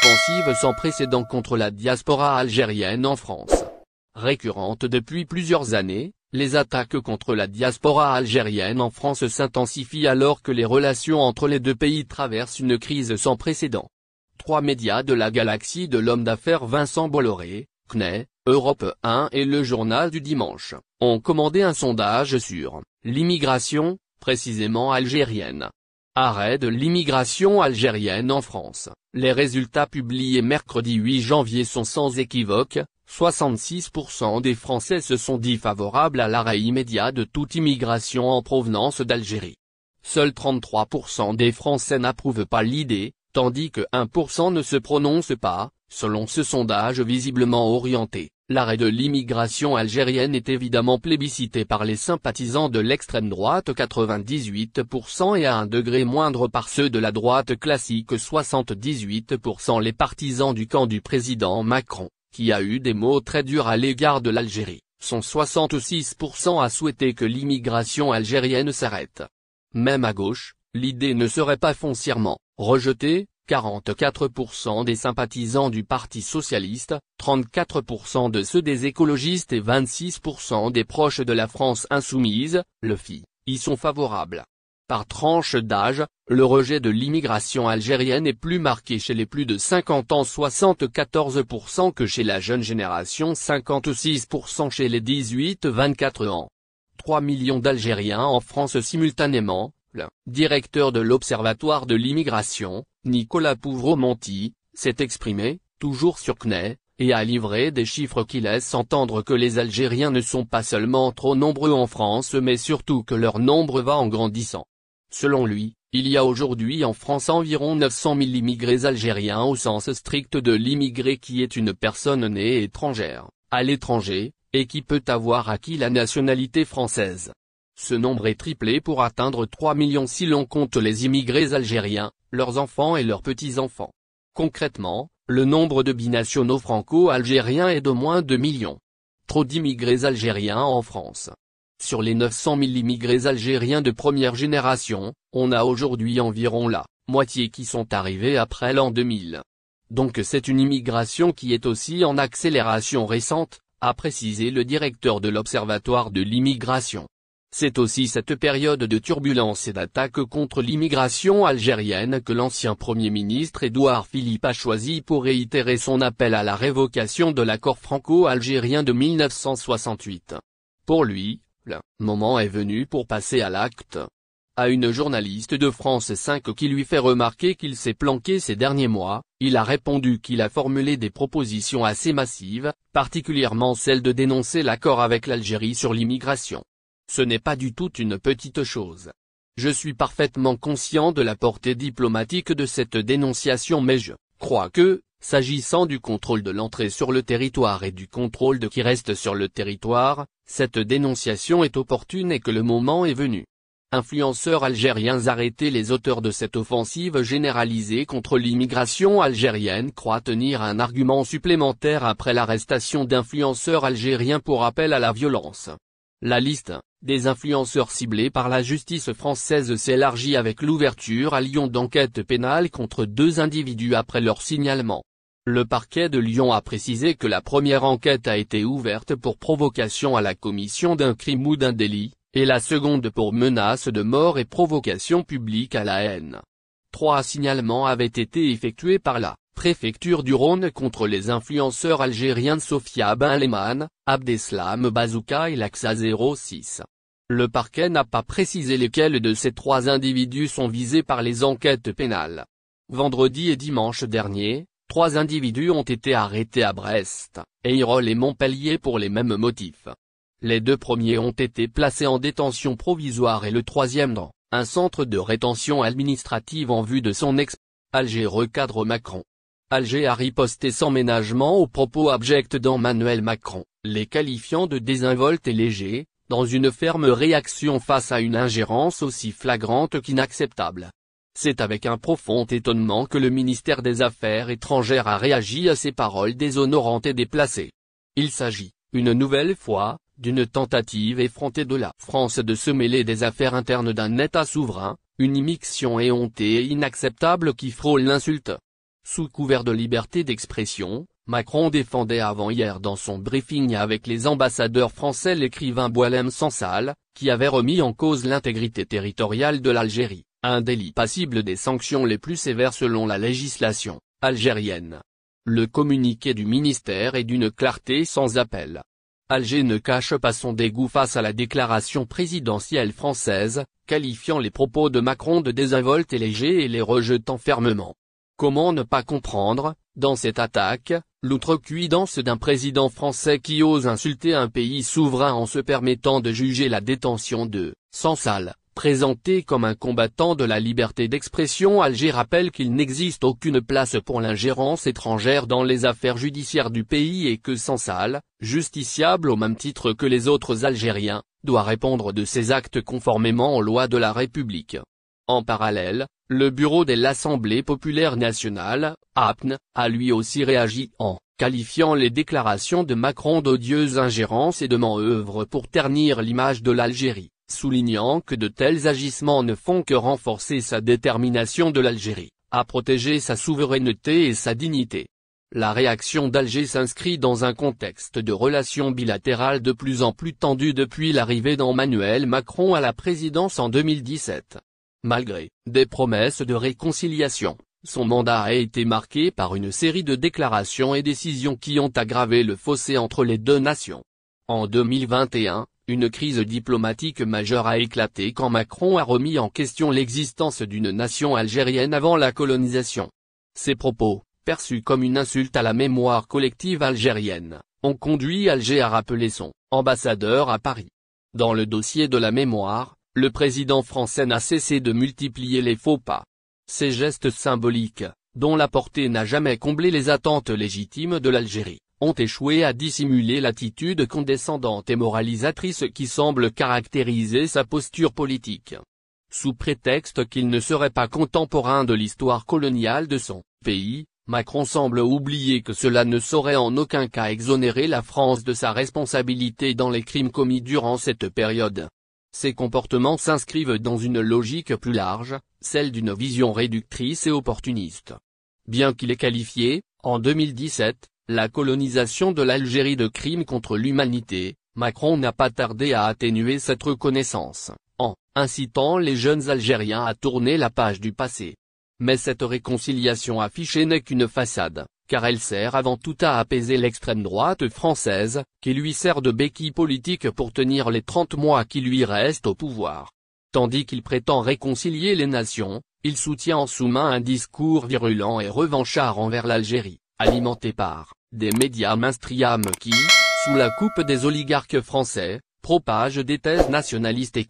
offensive sans précédent contre la diaspora algérienne en France. Récurrentes depuis plusieurs années, les attaques contre la diaspora algérienne en France s'intensifient alors que les relations entre les deux pays traversent une crise sans précédent. 3 médias de la galaxie de l'homme d'affaires Vincent Bolloré, CNeT, Europe 1 et Le Journal du Dimanche, ont commandé un sondage sur l'immigration, précisément algérienne. Arrêt de l'immigration algérienne en France. Les résultats publiés mercredi 8 janvier sont sans équivoque, 66% des Français se sont dits favorables à l'arrêt immédiat de toute immigration en provenance d'Algérie. Seuls 33% des Français n'approuvent pas l'idée, tandis que 1% ne se prononce pas, selon ce sondage visiblement orienté. L'arrêt de l'immigration algérienne est évidemment plébiscité par les sympathisants de l'extrême droite 98% et à un degré moindre par ceux de la droite classique 78%. Les partisans du camp du président Macron, qui a eu des mots très durs à l'égard de l'Algérie, sont 66% à souhaiter que l'immigration algérienne s'arrête. Même à gauche, l'idée ne serait pas foncièrement rejetée. 44% des sympathisants du Parti socialiste, 34% de ceux des écologistes et 26% des proches de la France insoumise, le FI, y sont favorables. Par tranche d'âge, le rejet de l'immigration algérienne est plus marqué chez les plus de 50 ans 74% que chez la jeune génération 56% chez les 18-24 ans. 3 millions d'Algériens en France simultanément. Le directeur de l'Observatoire de l'immigration, Nicolas Pouvreau-Monti, s'est exprimé, toujours sur CNeT, et a livré des chiffres qui laissent entendre que les Algériens ne sont pas seulement trop nombreux en France mais surtout que leur nombre va en grandissant. Selon lui, il y a aujourd'hui en France environ 900 000 immigrés algériens au sens strict de l'immigré qui est une personne née étrangère, à l'étranger, et qui peut avoir acquis la nationalité française. Ce nombre est triplé pour atteindre 3 millions si l'on compte les immigrés algériens, leurs enfants et leurs petits-enfants. Concrètement, le nombre de binationaux franco-algériens est d'au moins 2 millions. Trop d'immigrés algériens en France. Sur les 900 000 immigrés algériens de première génération, on a aujourd'hui environ la moitié qui sont arrivés après l'an 2000. Donc c'est une immigration qui est aussi en accélération récente, a précisé le directeur de l'Observatoire de l'immigration. C'est aussi cette période de turbulence et d'attaque contre l'immigration algérienne que l'ancien Premier ministre Édouard Philippe a choisi pour réitérer son appel à la révocation de l'accord franco-algérien de 1968. Pour lui, le moment est venu pour passer à l'acte. À une journaliste de France 5 qui lui fait remarquer qu'il s'est planqué ces derniers mois, il a répondu qu'il a formulé des propositions assez massives, particulièrement celle de dénoncer l'accord avec l'Algérie sur l'immigration. Ce n'est pas du tout une petite chose. Je suis parfaitement conscient de la portée diplomatique de cette dénonciation mais je crois que, s'agissant du contrôle de l'entrée sur le territoire et du contrôle de qui reste sur le territoire, cette dénonciation est opportune et que le moment est venu. Influenceurs algériens arrêtés. Les auteurs de cette offensive généralisée contre l'immigration algérienne croient tenir un argument supplémentaire après l'arrestation d'influenceurs algériens pour appel à la violence. La liste des influenceurs ciblés par la justice française s'élargit avec l'ouverture à Lyon d'enquêtes pénales contre 2 individus après leur signalement. Le parquet de Lyon a précisé que la première enquête a été ouverte pour provocation à la commission d'un crime ou d'un délit, et la seconde pour menace de mort et provocation publique à la haine. 3 signalements avaient été effectués par la préfecture du Rhône contre les influenceurs algériens Sofia Benleman, Abdeslam Bazouka et Laxa 06. Le parquet n'a pas précisé lesquels de ces 3 individus sont visés par les enquêtes pénales. Vendredi et dimanche dernier, 3 individus ont été arrêtés à Brest, Eyrols et Montpellier pour les mêmes motifs. Les 2 premiers ont été placés en détention provisoire et le 3e dans un centre de rétention administrative en vue de son Alger recadre Macron. Alger a riposté sans ménagement aux propos abjects d'Emmanuel Macron, les qualifiant de désinvoltes et légers, dans une ferme réaction face à une ingérence aussi flagrante qu'inacceptable. C'est avec un profond étonnement que le ministère des Affaires étrangères a réagi à ces paroles déshonorantes et déplacées. Il s'agit, une nouvelle fois, d'une tentative effrontée de la France de se mêler des affaires internes d'un État souverain, une immixtion éhontée et inacceptable qui frôle l'insulte. Sous couvert de liberté d'expression, Macron défendait avant-hier dans son briefing avec les ambassadeurs français l'écrivain Boualem Sansal, qui avait remis en cause l'intégrité territoriale de l'Algérie, un délit passible des sanctions les plus sévères selon la législation algérienne. Le communiqué du ministère est d'une clarté sans appel. Alger ne cache pas son dégoût face à la déclaration présidentielle française, qualifiant les propos de Macron de désinvolte et légers et les rejetant fermement. Comment ne pas comprendre, dans cette attaque, l'outrecuidance d'un président français qui ose insulter un pays souverain en se permettant de juger la détention de Sansal, présenté comme un combattant de la liberté d'expression. Alger rappelle qu'il n'existe aucune place pour l'ingérence étrangère dans les affaires judiciaires du pays et que Sansal, justiciable au même titre que les autres Algériens, doit répondre de ses actes conformément aux lois de la République. En parallèle, le bureau de l'Assemblée populaire nationale, APN, a lui aussi réagi en qualifiant les déclarations de Macron d'odieuse ingérence et de manœuvre pour ternir l'image de l'Algérie, soulignant que de tels agissements ne font que renforcer sa détermination de l'Algérie à protéger sa souveraineté et sa dignité. La réaction d'Alger s'inscrit dans un contexte de relations bilatérales de plus en plus tendues depuis l'arrivée d'Emmanuel Macron à la présidence en 2017. Malgré des promesses de réconciliation, son mandat a été marqué par une série de déclarations et décisions qui ont aggravé le fossé entre les deux nations. En 2021, une crise diplomatique majeure a éclaté quand Macron a remis en question l'existence d'une nation algérienne avant la colonisation. Ces propos, perçus comme une insulte à la mémoire collective algérienne, ont conduit Alger à rappeler son ambassadeur à Paris. Dans le dossier de la mémoire, le président français n'a cessé de multiplier les faux pas. Ces gestes symboliques, dont la portée n'a jamais comblé les attentes légitimes de l'Algérie, ont échoué à dissimuler l'attitude condescendante et moralisatrice qui semble caractériser sa posture politique. Sous prétexte qu'il ne serait pas contemporain de l'histoire coloniale de son pays, Macron semble oublier que cela ne saurait en aucun cas exonérer la France de sa responsabilité dans les crimes commis durant cette période. Ces comportements s'inscrivent dans une logique plus large, celle d'une vision réductrice et opportuniste. Bien qu'il ait qualifié, en 2017, la colonisation de l'Algérie de crime contre l'humanité, Macron n'a pas tardé à atténuer cette reconnaissance, en incitant les jeunes Algériens à tourner la page du passé. Mais cette réconciliation affichée n'est qu'une façade, car elle sert avant tout à apaiser l'extrême droite française, qui lui sert de béquille politique pour tenir les 30 mois qui lui restent au pouvoir. Tandis qu'il prétend réconcilier les nations, il soutient en sous-main un discours virulent et revanchard envers l'Algérie, alimenté par des médias mainstream qui, sous la coupe des oligarques français, propagent des thèses nationalistes et